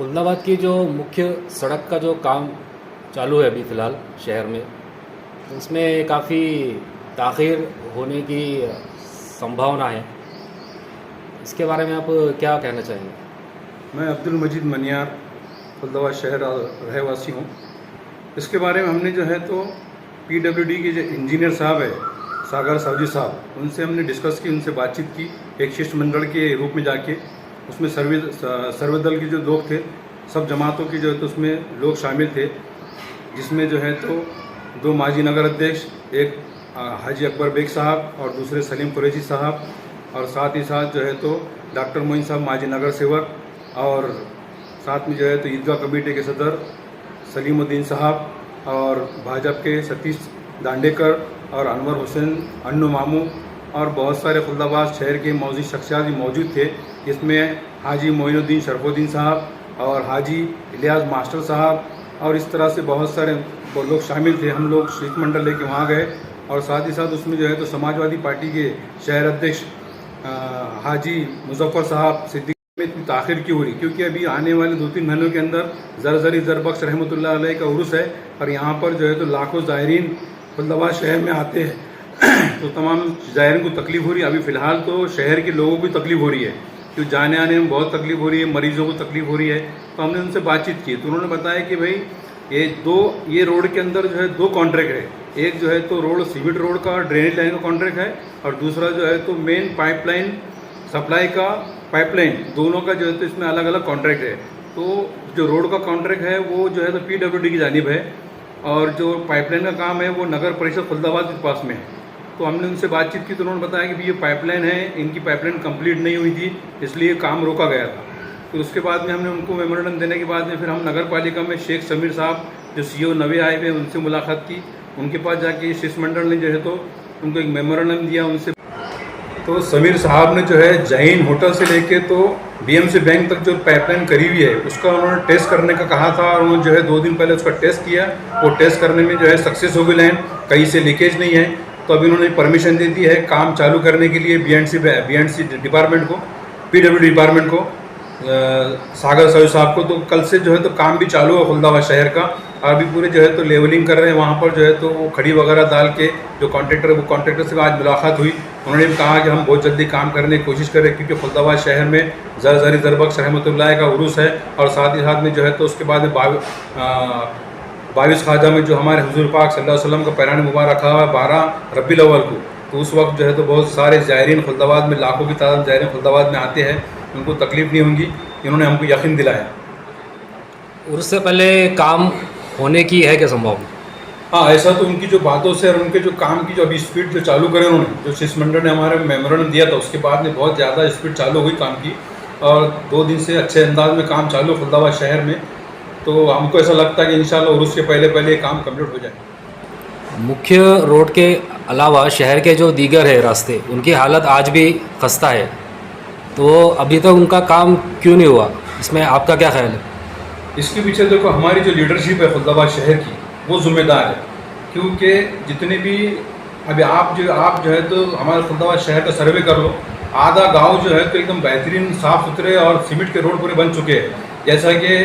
खुलदाबाद की जो मुख्य सड़क का जो काम चालू है अभी फ़िलहाल शहर में, तो उसमें काफ़ी ताख़ीर होने की संभावना है। इसके बारे में आप क्या कहना चाहेंगे? मैं अब्दुल मजीद मनियार खुलदाबाद शहर रहवासी हूँ। इसके बारे में हमने जो है तो PWD के जो इंजीनियर साहब है सागर सावजी साहब, उनसे हमने डिस्कस की, उनसे बातचीत की एक शिष्टमंडल के रूप में जाके। उसमें सर्वदल के जो लोग थे, सब जमातों के जो है तो उसमें लोग शामिल थे, जिसमें जो है तो 2 माजी नगर अध्यक्ष, एक हाजी अकबर बेग साहब और दूसरे सलीम कुरैशी साहब, और साथ ही साथ जो है तो डॉक्टर मोइन साहब माजी नगर सेवक, और साथ में जो है तो ईदगाह कमेटी के सदर सलीमुद्दीन साहब, और भाजपा के सतीश दांडेकर और अनवर हुसैन अन्नू मामू, और बहुत सारे खुलदाबाद शहर के मौजूद शख्सियात भी मौजूद थे। इसमें हाजी मोइनुद्दीन शरफुद्दीन साहब और हाजी इलियास मास्टर साहब, और इस तरह से बहुत सारे लोग शामिल थे। हम लोग शिष्टमंडल लेके वहाँ गए, और साथ ही साथ उसमें जो है तो समाजवादी पार्टी के शहर अध्यक्ष हाजी मुजफ्फर साहब सिद्दीकी में इतनी ताख़ीर क्यों हो रही, क्योंकि अभी आने वाले 2-3 महीनों के अंदर ज़रज़री ज़रबख्श रहमतुल्लाह अलैह का उर्स है, और यहाँ पर जो है तो लाखों ज़ायरीन खुलदाबाद शहर में आते हैं। तो तमाम ज़ायरीन को तकलीफ़ हो रही है। अभी फ़िलहाल तो शहर के लोगों को तकलीफ़ हो रही है, क्योंकि जाने आने में बहुत तकलीफ़ हो रही है, मरीज़ों को तकलीफ़ हो रही है। तो हमने उनसे बातचीत की, तो उन्होंने बताया कि भाई ये रोड के अंदर जो है 2 कॉन्ट्रैक्ट है। एक जो है तो रोड सीमेंट रोड का ड्रेनेज लाइन का कॉन्ट्रैक्ट है, और दूसरा जो है तो मेन पाइपलाइन सप्लाई का पाइपलाइन, दोनों का जो है तो इसमें अलग अलग कॉन्ट्रैक्ट है। तो जो रोड का कॉन्ट्रैक्ट है वो जो है तो PWD की जानिब है, और जो पाइपलाइन का काम है वो नगर परिषद खुलदाबाद के पास में है। तो हमने उनसे बातचीत की, तो उन्होंने बताया कि ये पाइपलाइन है, इनकी पाइपलाइन कंप्लीट नहीं हुई थी, इसलिए काम रोका गया था। तो उसके बाद में हमने उनको मेमोरेंडम देने के बाद में फिर हम नगर पालिका में शेख समीर साहब जो CO नवे आए हुए, उनसे मुलाकात की। उनके पास जाके शिष्टमंडल ने जो है तो उनको एक मेमोरेंडम दिया उनसे। तो समीर साहब ने जो है जहीन होटल से लेके तो BMC बैंक तक जो पाइपलाइन करी हुई है उसका उन्होंने टेस्ट करने का कहा था, और उन्होंने जो है 2 दिन पहले उसका टेस्ट किया। वो टेस्ट करने में जो है सक्सेस हो गई लाइन, कहीं से लीकेज नहीं है। तो अभी उन्होंने परमिशन दे दी है काम चालू करने के लिए BNC डिपार्टमेंट को, PWD डिपार्टमेंट को, सागर साहू साहब को। तो कल से जो है तो काम भी चालू है खुलदाबाद शहर का, और अभी पूरे जो है तो लेवलिंग कर रहे हैं वहाँ पर जो है तो वो खड़ी वगैरह डाल के। जो कॉन्ट्रैक्टर है वो कॉन्ट्रैक्टर से आज मुलाकात हुई, उन्होंने भी कहा कि हम बहुत जल्दी काम करने की कोशिश करें, क्योंकि खुलदाबाद शहर में ज़रज़री ज़रबख्श रहमतुल्लाह का उरूस है। और साथ ही साथ में जो है तो उसके बाद में 22 ख़ाजा में जो हमारे हुज़ूर पाक सल्लल्लाहु अलैहि वसल्लम का पैरान मुबारक रखा हुआ है 12 रबीउल अव्वल को। तो उस वक्त जो है तो बहुत सारे ज़ायरीन खुलदाबाद में, लाखों की तादाद ज़ायरीन खुलदाबाद में आते हैं, उनको तकलीफ़ नहीं होंगी, इन्होंने हमको यकीन दिलाया। उससे पहले काम होने की है क्या संभावना? हाँ, ऐसा तो उनकी जो बातों से और उनके जो काम की जो अभी स्पीड जो चालू करे उन्होंने, जो शिष्टमंडल ने हमारे मेमोरेंडम दिया था उसके बाद में बहुत ज़्यादा स्पीड चालू हुई काम की, और 2 दिन से अच्छे अंदाज में काम चालू खुलदाबाद शहर में। तो हमको ऐसा लगता है कि इंशाल्लाह उर्स के पहले काम कंप्लीट हो जाए। मुख्य रोड के अलावा शहर के जो दीगर है रास्ते, उनकी हालत आज भी खस्ता है, तो अभी तक उनका काम क्यों नहीं हुआ, इसमें आपका क्या ख्याल है? इसके पीछे देखो हमारी जो लीडरशिप है खुलदाबाद शहर की, वो जिम्मेदार है। क्योंकि जितने भी अभी आप जो है तो हमारे खुलदाबाद शहर का सर्वे कर लो, आधा गांव जो है तो एकदम बेहतरीन साफ़ सुथरे और सीमेंट के रोड पूरे बन चुके हैं। जैसा कि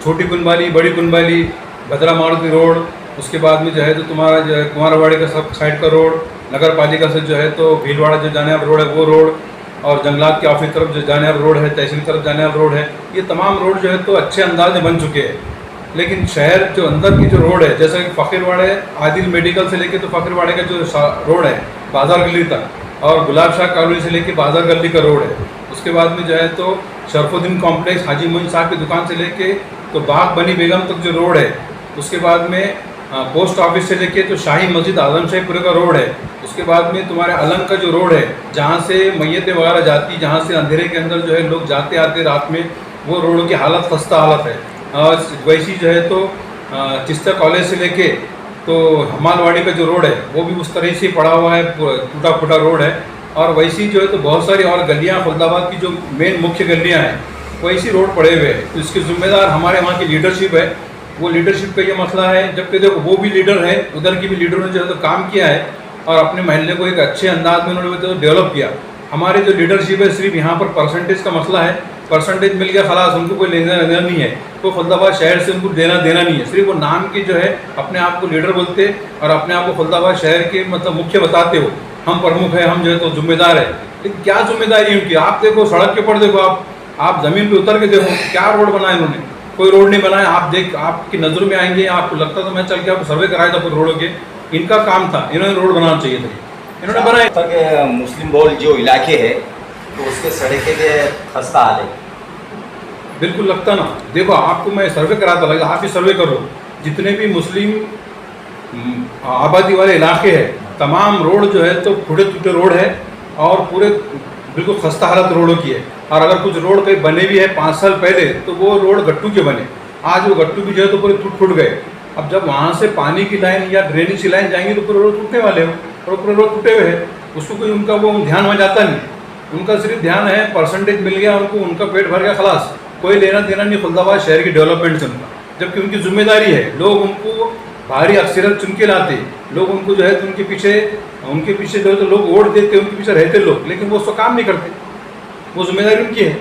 छोटी कुनबाली, बड़ी कुनबाली, भद्रा मारुति रोड, उसके बाद में जो है तो तुम्हारा जो है कुमारवाड़ी का सब साइड का रोड, नगर पालिका से जो है तो भीलवाड़ा जो जाने वाला रोड है वो रोड, और जंगलात के ऑफिस तरफ जो जाने वाला रोड है, तहसील तरफ जाने वाला रोड है, ये तमाम रोड जो है तो अच्छे अंदाज में बन चुके हैं। लेकिन शहर जो अंदर की जो रोड है, जैसा कि फ़कीरवाड़े आदिल मेडिकल से लेके तो फ़कीरवाड़े का जो रोड है बाज़ार गली तक, और गुलाब शाह कॉलोनी से लेके बाज़ार गली का रोड है, उसके बाद में जो है तो शरफुद्दीन कॉम्प्लेक्स हाजी मोइन साहब की दुकान से लेके तो बाग बनी बेगम तक जो रोड है, उसके बाद में पोस्ट ऑफिस से लेके तो शाही मस्जिद आजम शाहीपुरे का रोड है, उसके बाद में तुम्हारे अलंग का जो रोड है जहाँ से मैयतें वगैरह जाती, जहाँ से अंधेरे के अंदर जो है लोग जाते आते रात में, वो रोड की हालत खस्ता हालत है। और वैसी जो है तो चिश्ता कॉलेज से लेके तो हमालवाड़ी का जो रोड है वो भी उस तरह से पड़ा हुआ है, टूटा फूटा रोड है। और वैसी जो है तो बहुत सारी और गलियाँ खुलदाबाद की जो मेन मुख्य गलियाँ हैं वैसी रोड पड़े हुए हैं। तो इसके ज़िम्मेदार हमारे वहाँ की लीडरशिप है। वो लीडरशिप का ये मसला है, जबकि देखो वो भी लीडर है, उधर की भी लीडरों ने जो है तो काम किया है और अपने महल्ले को एक अच्छे अंदाज में उन्होंने डेवलप किया। हमारी जो लीडरशिप है सिर्फ यहाँ पर परसेंटेज का मसला है, परसेंटेज मिल गया खलास, उनको कोई लेना देना नहीं है, कोई खुलदाबाद शहर से उनको देना नहीं है। सिर्फ वो नाम के जो है अपने आप को लीडर बोलते और अपने आप को खुलदाबाद शहर के मतलब मुख्य बताते हो, हम प्रमुख है, हम जो है तो जिम्मेदार है। लेकिन क्या जिम्मेदारी है उनकी? आप देखो सड़क के ऊपर देखो, आप ज़मीन पे उतर के देखो क्या रोड बनाए इन्होंने, कोई रोड नहीं बनाया। आप देख, आपकी नज़र में आएंगे, आपको लगता तो मैं चल के आपको सर्वे कराया था पूरे रोड के, इनका काम था, इन्होंने रोड बनाना चाहिए था, इन्होंने बनाया। मुस्लिम बहुल जो इलाके है तो उसके सड़कें के खस्ता हाल है। बिल्कुल लगता ना, देखो आपको मैं सर्वे कराता लगा, आप ही सर्वे करो, जितने भी मुस्लिम आबादी वाले इलाके हैं तमाम रोड जो है तो टूटे टूटे रोड है और पूरे बिल्कुल खस्ता हालत रोडों की है। और अगर कुछ रोड कहीं बने भी है 5 साल पहले तो वो रोड गट्टू के बने, आज वो गट्टू भी जो है तो पूरे टूट गए। अब जब वहाँ से पानी की लाइन या ड्रेनेज की लाइन जाएंगी तो पूरे रोड टूटने वाले हो, और पूरे रोड टूटे हुए हैं, उसको कोई उनका वो ध्यान में जाता नहीं। उनका सिर्फ ध्यान है परसेंटेज मिल गया उनको, उनका पेट भर गया, खलास, कोई लेना देना नहीं खुलदाबाद शहर की डेवलपमेंट से उनका। जबकि उनकी जिम्मेदारी है, लोग उनको भारी अक्सरियत चुन के लाते, लोग उनको जो है तो उनके पीछे जो है तो लोग वोट देते, उनके पीछे रहते लोग, लेकिन वो उसका काम नहीं करते, वो जिम्मेदारी उनकी है।